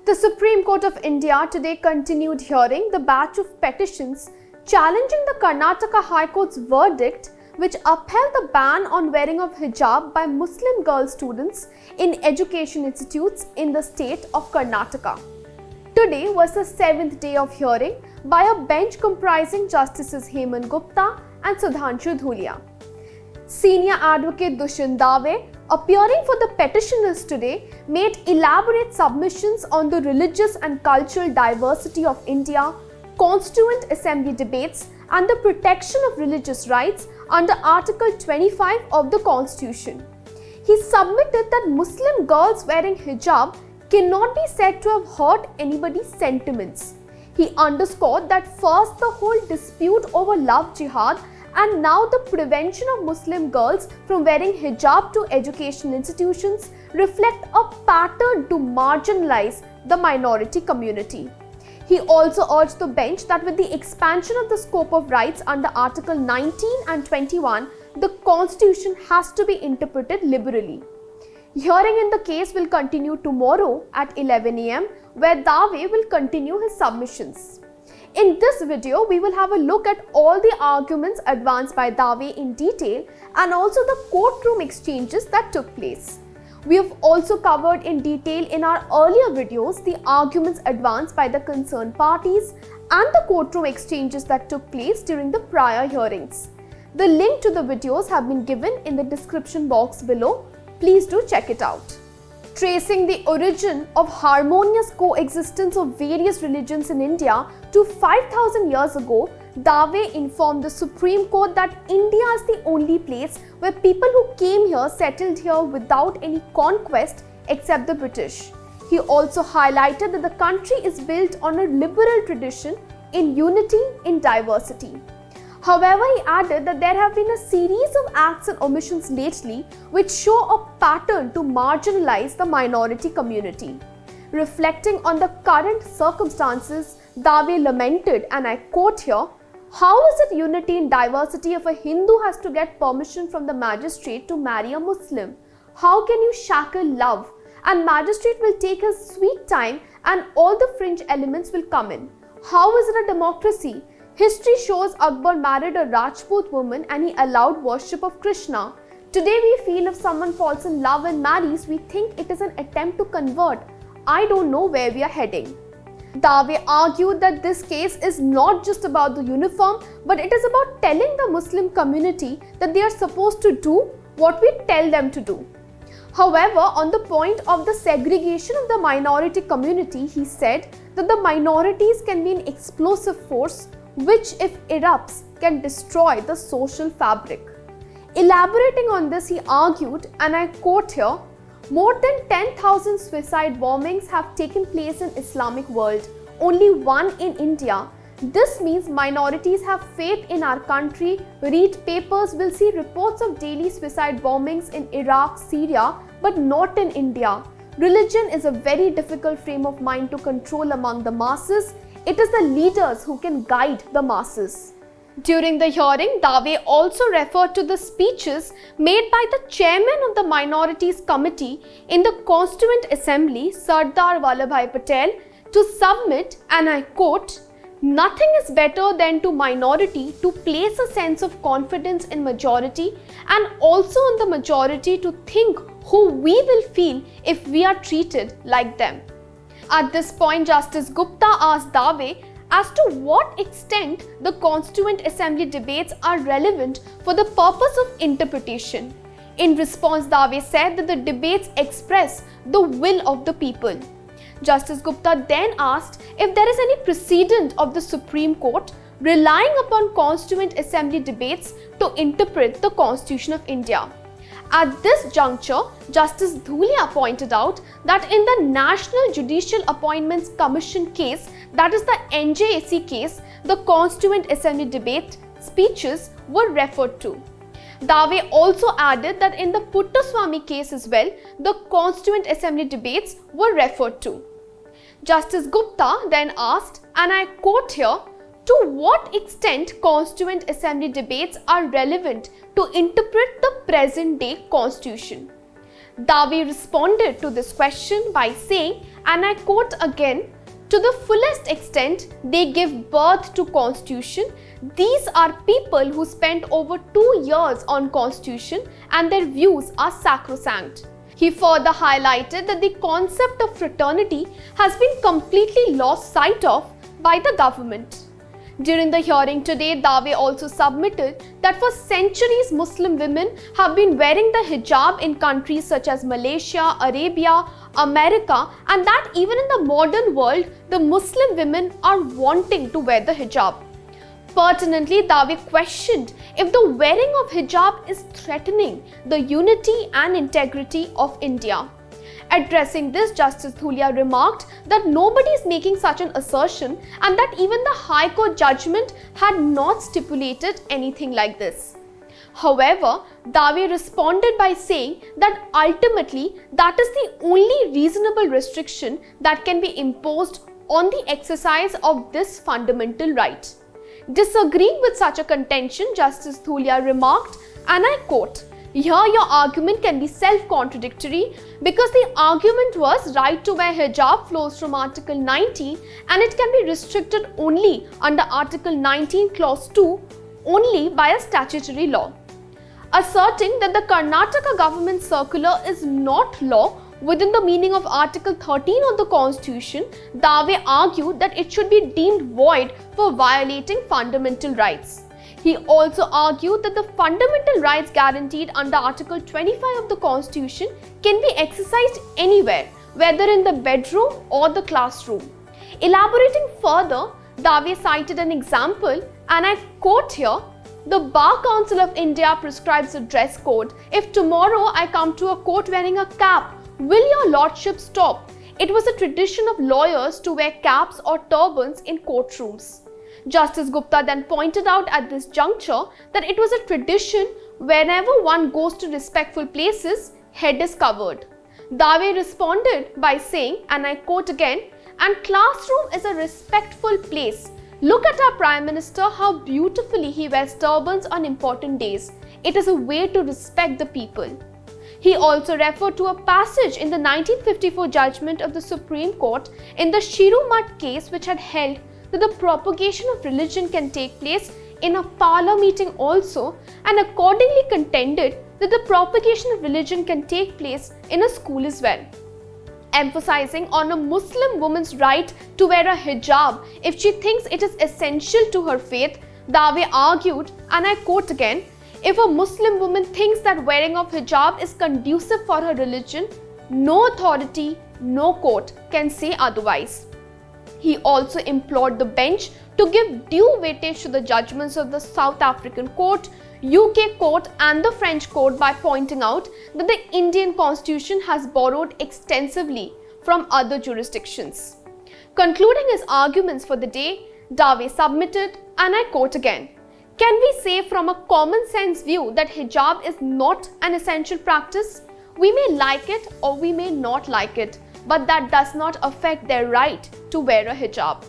The Supreme Court of India today continued hearing the batch of petitions challenging the Karnataka High Court's verdict which upheld the ban on wearing of hijab by Muslim girl students in education institutes in the state of Karnataka. Today was the 7th day of hearing by a bench comprising Justices Hemant Gupta and Sudhanshu Dhulia. Senior Advocate Dushyant Dave, appearing for the petitioners today, made elaborate submissions on the religious and cultural diversity of India, Constituent Assembly debates, and the protection of religious rights under Article 25 of the Constitution. He submitted that Muslim girls wearing hijab cannot be said to have hurt anybody's sentiments. He underscored that first the whole dispute over love jihad and now the prevention of Muslim girls from wearing hijab to educational institutions reflect a pattern to marginalize the minority community. He also urged the bench that with the expansion of the scope of rights under Article 19 and 21, the Constitution has to be interpreted liberally. Hearing in the case will continue tomorrow at 11 am, where Dave will continue his submissions. In this video, we will have a look at all the arguments advanced by Dave in detail and also the courtroom exchanges that took place. We have also covered in detail in our earlier videos the arguments advanced by the concerned parties and the courtroom exchanges that took place during the prior hearings. The link to the videos have been given in the description box below. Please do check it out. Tracing the origin of harmonious coexistence of various religions in India to 5,000 years ago, Dave informed the Supreme Court that India is the only place where people who came here settled here without any conquest except the British. He also highlighted that the country is built on a liberal tradition in unity in diversity. However, he added that there have been a series of acts and omissions lately which show a pattern to marginalize the minority community. Reflecting on the current circumstances, Dave lamented, and I quote here, "How is it unity in diversity if a Hindu has to get permission from the magistrate to marry a Muslim? How can you shackle love? And magistrate will take his sweet time and all the fringe elements will come in. How is it a democracy? History shows Akbar married a Rajput woman and he allowed worship of Krishna. Today we feel if someone falls in love and marries, we think it is an attempt to convert. I don't know where we are heading." Dave argued that this case is not just about the uniform, but it is about telling the Muslim community that they are supposed to do what we tell them to do. However, on the point of the segregation of the minority community, he said that the minorities can be an explosive force which, if erupts, can destroy the social fabric. Elaborating on this, he argued, and I quote here, "More than 10,000 suicide bombings have taken place in Islamic world, only one in India. This means minorities have faith in our country. Read papers, will see reports of daily suicide bombings in Iraq, Syria, but not in India. Religion is a very difficult frame of mind to control among the masses. It is the leaders who can guide the masses." During the hearing, Dave also referred to the speeches made by the chairman of the Minorities Committee in the Constituent Assembly, Sardar Vallabhbhai Patel, to submit, and I quote, "Nothing is better than to minority to place a sense of confidence in majority and also in the majority to think who we will feel if we are treated like them." At this point, Justice Gupta asked Dave as to what extent the Constituent Assembly debates are relevant for the purpose of interpretation. In response, Dave said that the debates express the will of the people. Justice Gupta then asked if there is any precedent of the Supreme Court relying upon Constituent Assembly debates to interpret the Constitution of India. At this juncture, Justice Dhulia pointed out that in the National Judicial Appointments Commission case, that is the NJAC case, the Constituent Assembly debate speeches were referred to. Dave also added that in the Puttaswamy case as well, the Constituent Assembly debates were referred to. Justice Gupta then asked, and I quote here, "To what extent Constituent Assembly debates are relevant to interpret the present day Constitution?" Dave responded to this question by saying, and I quote again, "To the fullest extent, they give birth to Constitution. These are people who spent over 2 years on Constitution and their views are sacrosanct." He further highlighted that the concept of fraternity has been completely lost sight of by the government. During the hearing today, Dave also submitted that for centuries Muslim women have been wearing the hijab in countries such as Malaysia, Arabia, America, and that even in the modern world, the Muslim women are wanting to wear the hijab. Pertinently, Dave questioned if the wearing of hijab is threatening the unity and integrity of India. Addressing this, Justice Dhulia remarked that nobody is making such an assertion and that even the High Court judgment had not stipulated anything like this. However, Dave responded by saying that ultimately that is the only reasonable restriction that can be imposed on the exercise of this fundamental right. Disagreeing with such a contention, Justice Dhulia remarked, and I quote, "Here your argument can be self-contradictory because the argument was right to wear hijab flows from Article 19 and it can be restricted only under Article 19 Clause 2 only by a statutory law." Asserting that the Karnataka government circular is not law within the meaning of Article 13 of the Constitution, Dave argued that it should be deemed void for violating fundamental rights. He also argued that the fundamental rights guaranteed under Article 25 of the Constitution can be exercised anywhere, whether in the bedroom or the classroom. Elaborating further, Dave cited an example, and I quote here, "The Bar Council of India prescribes a dress code. If tomorrow I come to a court wearing a cap, will your lordship stop? It was a tradition of lawyers to wear caps or turbans in courtrooms." Justice Gupta then pointed out at this juncture that it was a tradition whenever one goes to respectful places, head is covered. Dave responded by saying, and I quote again, "And classroom is a respectful place. Look at our Prime Minister, how beautifully he wears turbans on important days. It is a way to respect the people." He also referred to a passage in the 1954 judgment of the Supreme Court in the Shirumat case, which had held that the propagation of religion can take place in a parlor meeting also, and accordingly contended that the propagation of religion can take place in a school as well. Emphasizing on a Muslim woman's right to wear a hijab if she thinks it is essential to her faith, Dave argued, and I quote again, "If a Muslim woman thinks that wearing of hijab is conducive for her religion, no authority, no court can say otherwise." He also implored the bench to give due weightage to the judgments of the South African court, UK court and the French court by pointing out that the Indian Constitution has borrowed extensively from other jurisdictions. Concluding his arguments for the day, Dave submitted, and I quote again, "Can we say from a common sense view that hijab is not an essential practice? We may like it or we may not like it, but that does not affect their right to wear a hijab."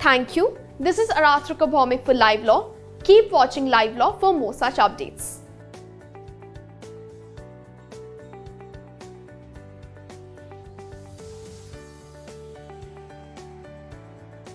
Thank you. This is Aratrika Bhaumik for Live Law. Keep watching Live Law for more such updates.